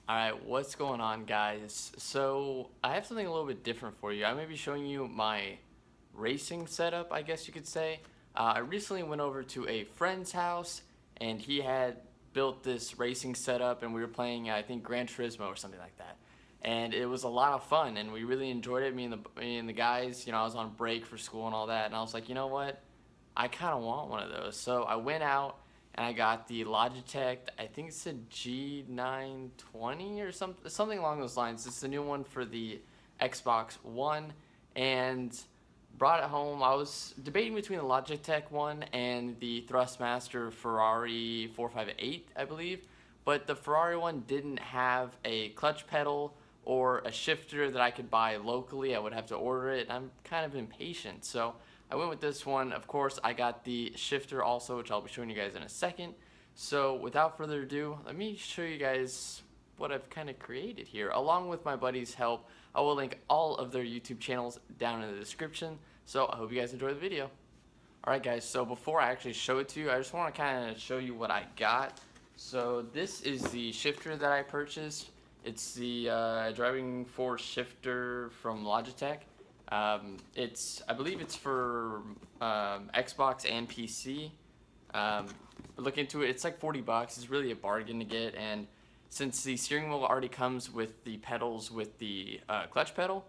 Alright, what's going on, guys? So, I have something a little bit different for you. I'm going to be showing you my racing setup, I guess you could say. I recently went over to a friend's house, and he had built this racing setup, and we were playing, I think, Gran Turismo or something like that. And it was a lot of fun, and we really enjoyed it. Me and the guys, I was on break for school and all that, and I was like, you know what? I kind of want one of those. So I went out and I got the Logitech, I think it's a G920 or something along those lines. It's the new one for the Xbox One, and brought it home. I was debating between the Logitech one and the Thrustmaster Ferrari 458, I believe. But the Ferrari one didn't have a clutch pedal or a shifter that I could buy locally. I would have to order it. I'm kind of impatient, so I went with this one. Of course, I got the shifter also, which I'll be showing you guys in a second. So without further ado, let me show you guys what I've kind of created here. Along with my buddy's help, I will link all of their YouTube channels down in the description. So I hope you guys enjoy the video. Alright guys, so before I actually show it to you, I just want to kind of show you what I got. So this is the shifter that I purchased. It's the driving force shifter from Logitech. I believe it's for Xbox and PC. Look into it. It's like 40 bucks. It's really a bargain to get, and since the steering wheel already comes with the pedals with the clutch pedal,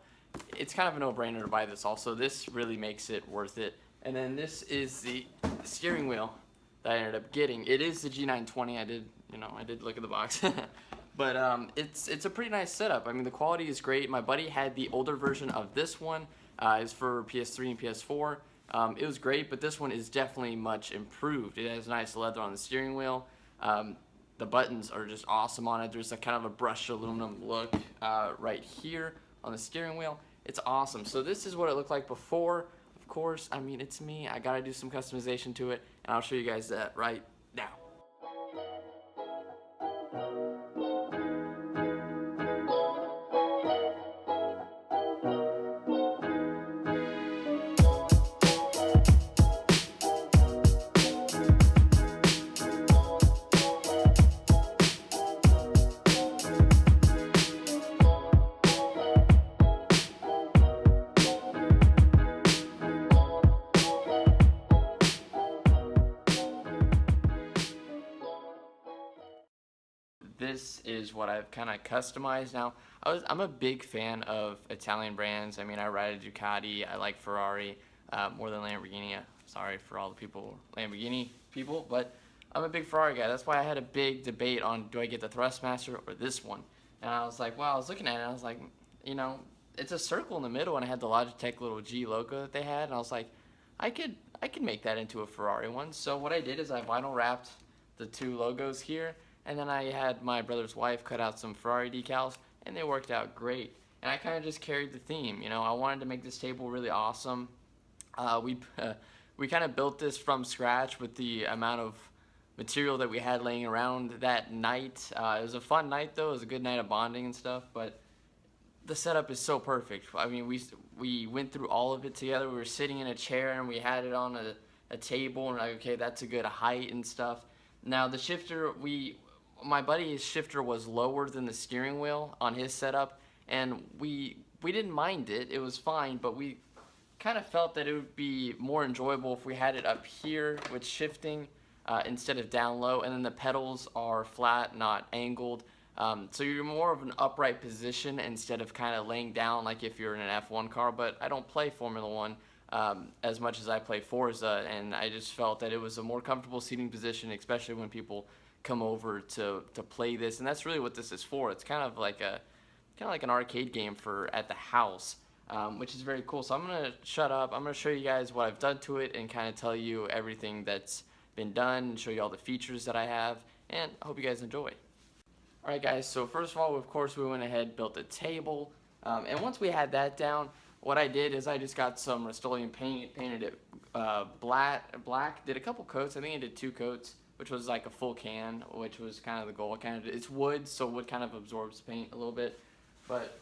it's kind of a no-brainer to buy this also. This really makes it worth it. And then this is the steering wheel that I ended up getting. It is the G920. I did look at the box. But it's a pretty nice setup. I mean, the quality is great. My buddy had the older version of this one. It's for PS3 and PS4. It was great, but this one is definitely much improved. It has nice leather on the steering wheel. The buttons are just awesome on it. There's a kind of a brushed aluminum look right here on the steering wheel. It's awesome. So this is what it looked like before. Of course, I mean, it's me. I gotta do some customization to it, and I'll show you guys that right now. This is what I've kind of customized now. I'm a big fan of Italian brands. I mean, I ride a Ducati. I like Ferrari more than Lamborghini. Sorry for all the Lamborghini people, but I'm a big Ferrari guy. That's why I had a big debate on, do I get the Thrustmaster or this one? And I was like, well, I was looking at it and I was like, it's a circle in the middle, and I had the Logitech little G logo that they had, and I was like, I could make that into a Ferrari one. So what I did is I vinyl wrapped the two logos here, and then I had my brother's wife cut out some Ferrari decals, and they worked out great. And I kind of just carried the theme. I wanted to make this table really awesome. We kind of built this from scratch with the amount of material that we had laying around that night. It was a fun night though. It was a good night of bonding and stuff, but the setup is so perfect. I mean, we went through all of it together. We were sitting in a chair and we had it on a table, and like, okay, that's a good height and stuff. Now the shifter, my buddy's shifter was lower than the steering wheel on his setup, and we didn't mind it. It was fine, but we kind of felt that it would be more enjoyable if we had it up here with shifting instead of down low, and then the pedals are flat, not angled. So you're more of an upright position instead of kind of laying down like if you're in an F1 car. But I don't play Formula One as much as I play Forza, and I just felt that it was a more comfortable seating position, especially when people come over to play this. And that's really what this is for. It's kind of like an arcade game for at the house, which is very cool. So I'm gonna shut up. I'm gonna show you guys what I've done to it and kind of tell you everything that's been done and show you all the features that I have, and I hope you guys enjoy. Alright guys, so first of all, of course, we went ahead, built a table, and once we had that down, what I did is I just got some Rust-Oleum paint, painted it black, did a couple coats. I think I did 2 coats, which was like a full can, which was kind of the goal. It's wood, so wood kind of absorbs paint a little bit. But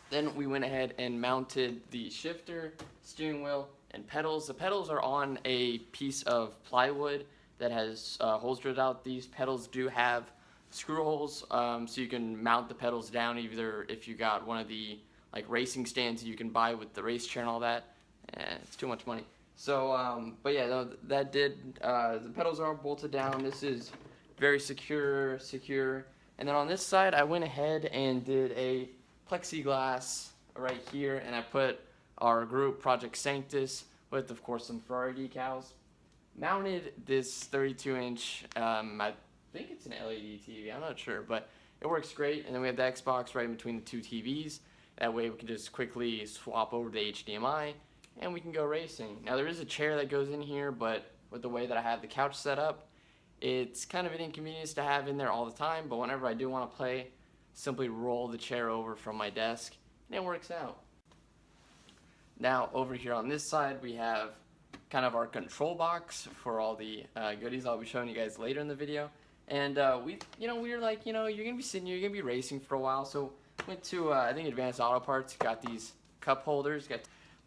then we went ahead and mounted the shifter, steering wheel, and pedals. The pedals are on a piece of plywood that has holes drilled out. These pedals do have screw holes, so you can mount the pedals down, either if you got one of the like racing stands you can buy with the race chair and all that. It's too much money. So, but yeah, no, that did, the pedals are bolted down. This is very secure. And then on this side, I went ahead and did a plexiglass right here, and I put our group, Project Sanctus, with, of course, some Ferrari decals. Mounted this 32-inch, I think it's an LED TV, I'm not sure, but it works great. And then we have the Xbox right in between the two TVs. That way we can just quickly swap over to HDMI, and we can go racing. Now there is a chair that goes in here, but with the way that I have the couch set up, it's kind of an inconvenience to have in there all the time, but whenever I do want to play, simply roll the chair over from my desk, and it works out. Now over here on this side, we have kind of our control box for all the goodies I'll be showing you guys later in the video. And we were like, you're gonna be sitting here, you're gonna be racing for a while, so went to I think Advanced Auto Parts, got these cup holders,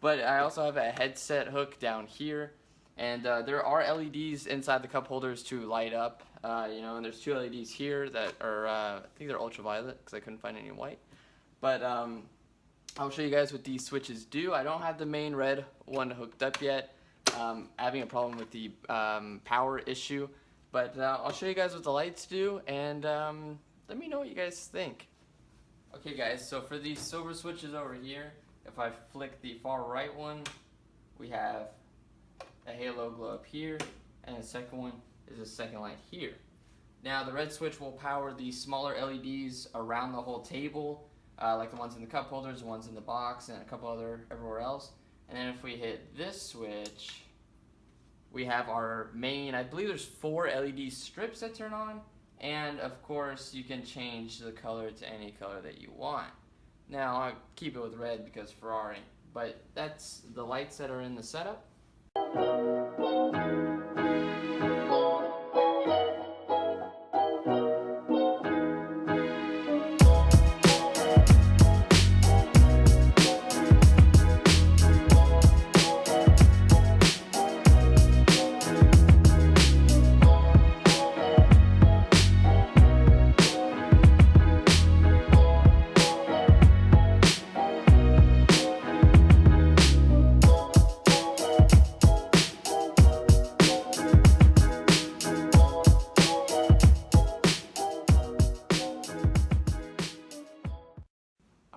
but I also have a headset hook down here, and there are LEDs inside the cup holders to light up, and there's two LEDs here that are I think they're ultraviolet because I couldn't find any white, but I'll show you guys what these switches do. I don't have the main red one hooked up yet. Having a problem with the power issue, but I'll show you guys what the lights do, and let me know what you guys think. Okay guys, so for these silver switches over here, if I flick the far right one, we have a halo glow up here, and the second one is a second light here. Now the red switch will power the smaller LEDs around the whole table, like the ones in the cup holders, the ones in the box, and a couple other everywhere else. And then if we hit this switch, we have our main, I believe there's 4 LED strips that turn on, and of course you can change the color to any color that you want. Now I keep it with red because Ferrari, but that's the lights that are in the setup.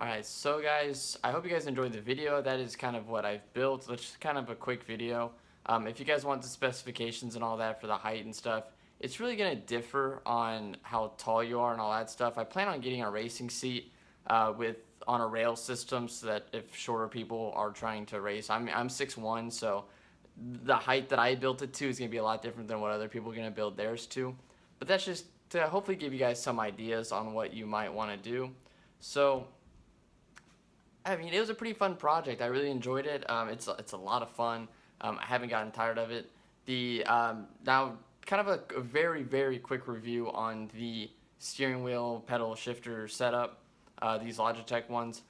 Alright, so guys, I hope you guys enjoyed the video. That is kind of what I've built. It's just kind of a quick video. If you guys want the specifications and all that for the height and stuff, it's really going to differ on how tall you are and all that stuff. I plan on getting a racing seat on a rail system so that if shorter people are trying to race, I'm 6'1", so the height that I built it to is going to be a lot different than what other people are going to build theirs to. But that's just to hopefully give you guys some ideas on what you might want to do. So I mean, it was a pretty fun project. I really enjoyed it. It's a lot of fun. I haven't gotten tired of it. Now, kind of a very quick review on the steering wheel pedal shifter setup. These Logitech ones,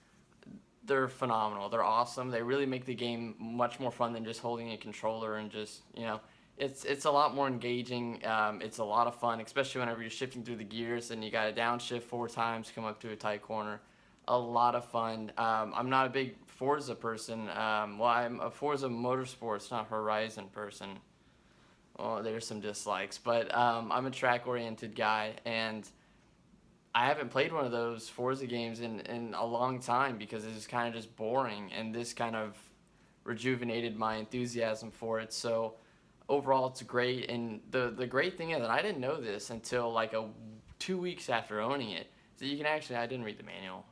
they're phenomenal. They're awesome. They really make the game much more fun than just holding a controller and just, it's a lot more engaging. It's a lot of fun, especially whenever you're shifting through the gears and you got to downshift 4 times to come up to a tight corner. A lot of fun. I'm not a big Forza person. Well, I'm a Forza Motorsports, not Horizon person. Well, there's some dislikes, but I'm a track-oriented guy, and I haven't played one of those Forza games in a long time because it's kind of just boring, and this kind of rejuvenated my enthusiasm for it. So overall, it's great, and the great thing is that I didn't know this until like 2 weeks after owning it. So you can actually, I didn't read the manual.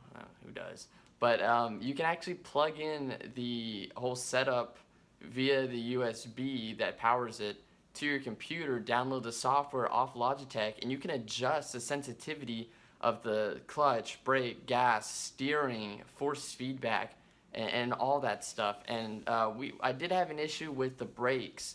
Who does? But you can actually plug in the whole setup via the USB that powers it to your computer, download the software off Logitech, and you can adjust the sensitivity of the clutch, brake, gas, steering, force feedback, and all that stuff. And I did have an issue with the brakes.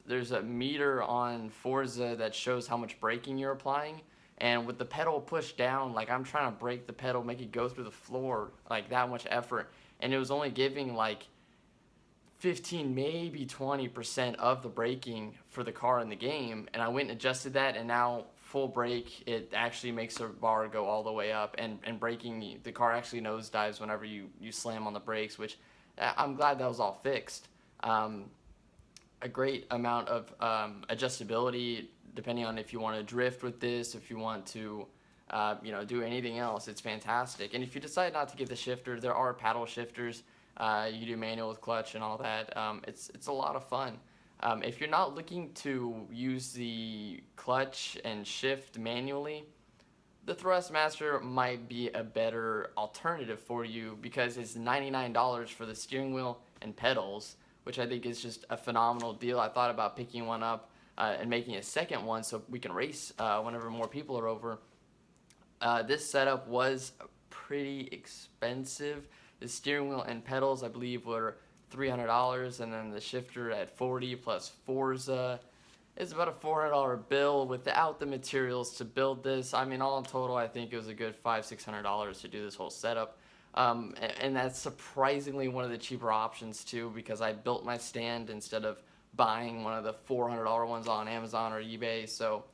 There's a meter on Forza that shows how much braking you're applying. And with the pedal pushed down, like I'm trying to brake the pedal, make it go through the floor, like that much effort. And it was only giving like 15, maybe 20% of the braking for the car in the game. And I went and adjusted that, and now full brake, it actually makes the bar go all the way up, and braking, the car actually nosedives whenever you slam on the brakes, which I'm glad that was all fixed. A great amount of adjustability depending on if you want to drift with this, if you want to do anything else. It's fantastic. And if you decide not to get the shifter, there are paddle shifters. You do manual with clutch and all that. It's a lot of fun. If you're not looking to use the clutch and shift manually, the Thrustmaster might be a better alternative for you because it's $99 for the steering wheel and pedals, which I think is just a phenomenal deal. I thought about picking one up and making a second one so we can race whenever more people are over. This setup was pretty expensive. The steering wheel and pedals, I believe, were $300, and then the shifter at $40 plus Forza. It's about a $400 bill without the materials to build this. I mean, all in total, I think it was a good $500-600 to do this whole setup. And that's surprisingly one of the cheaper options too, because I built my stand instead of buying one of the $400 ones on Amazon or eBay. So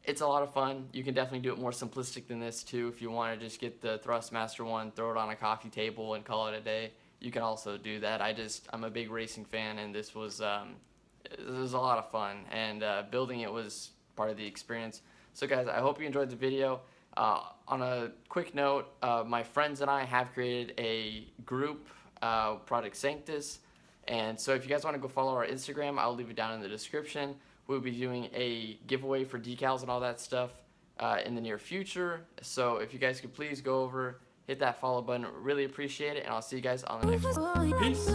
it's a lot of fun. You can definitely do it more simplistic than this too. If you want to just get the Thrustmaster one, throw it on a coffee table and call it a day, you can also do that. I'm a big racing fan, and this was a lot of fun, and building it was part of the experience. So guys, I hope you enjoyed the video. On a quick note, my friends and I have created a group, Project Sanctus, and so if you guys want to go follow our Instagram, I'll leave it down in the description. We'll be doing a giveaway for decals and all that stuff in the near future. So if you guys could please go over, hit that follow button, really appreciate it, and I'll see you guys on the next one. Peace.